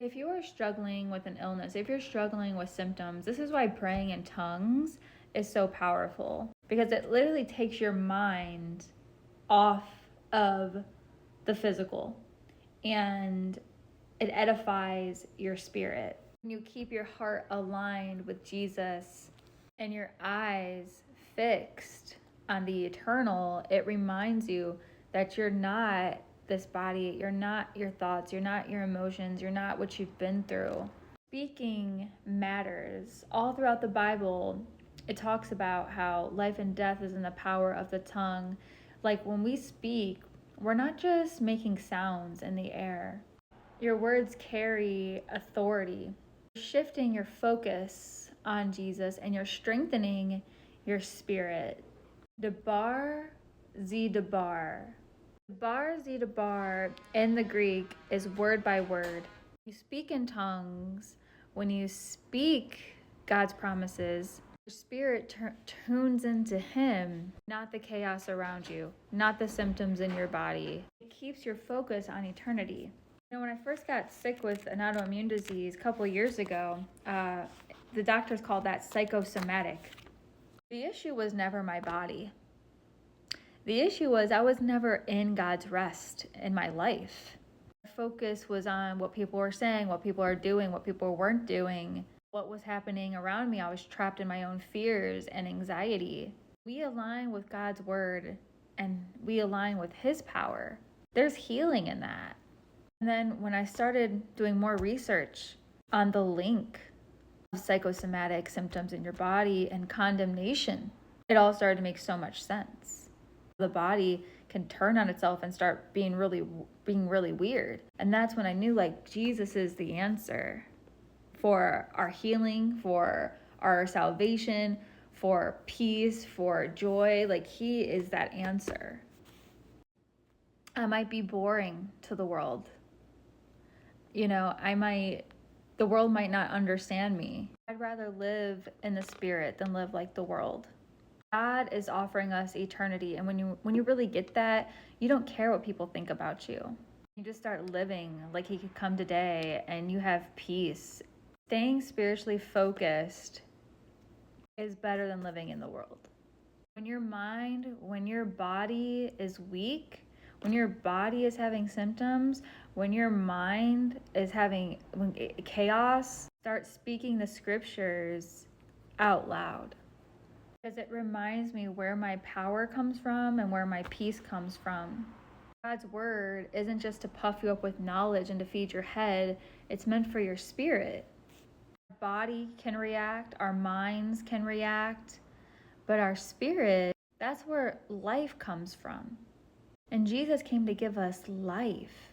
If you are struggling with an illness, if you're struggling with symptoms, this is why praying in tongues is so powerful, because it literally takes your mind off of the physical and it edifies your spirit. When you keep your heart aligned with Jesus and your eyes fixed on the eternal, it reminds you that you're not this body, you're not your thoughts, you're not your emotions, you're not what you've been through. Speaking matters. All throughout the Bible, it talks about how life and death is in the power of the tongue. Like when we speak, we're not just making sounds in the air. Your words carry authority. You're shifting your focus on Jesus and you're strengthening your spirit. Debar zi debar. Bar Zetabar in the Greek is word by word. You speak in tongues. When you speak God's promises, your spirit tunes into Him, not the chaos around you, not the symptoms in your body. It keeps your focus on eternity. When I first got sick with an autoimmune disease a couple years ago, the doctors called that psychosomatic. The issue was never my body. The issue was I was never in God's rest in my life. My focus was on what people were saying, what people are doing, what people weren't doing, what was happening around me. I was trapped in my own fears and anxiety. We align with God's word and we align with His power. There's healing in that. And then when I started doing more research on the link of psychosomatic symptoms in your body and condemnation, it all started to make so much sense. The body can turn on itself and start being really weird. And that's when I knew like Jesus is the answer for our healing, for our salvation, for peace, for joy. Like He is that answer. I might be boring to the world. The world might not understand me. I'd rather live in the spirit than live like the world. God is offering us eternity, and when you really get that, you don't care what people think about you. You just start living like He could come today and you have peace. Staying spiritually focused is better than living in the world. When your body is weak, when your body is having symptoms, when your mind is having chaos, start speaking the scriptures out loud. Because it reminds me where my power comes from and where my peace comes from. God's word isn't just to puff you up with knowledge and to feed your head. It's meant for your spirit. Our body can react, our minds can react, but our spirit, that's where life comes from. And Jesus came to give us life.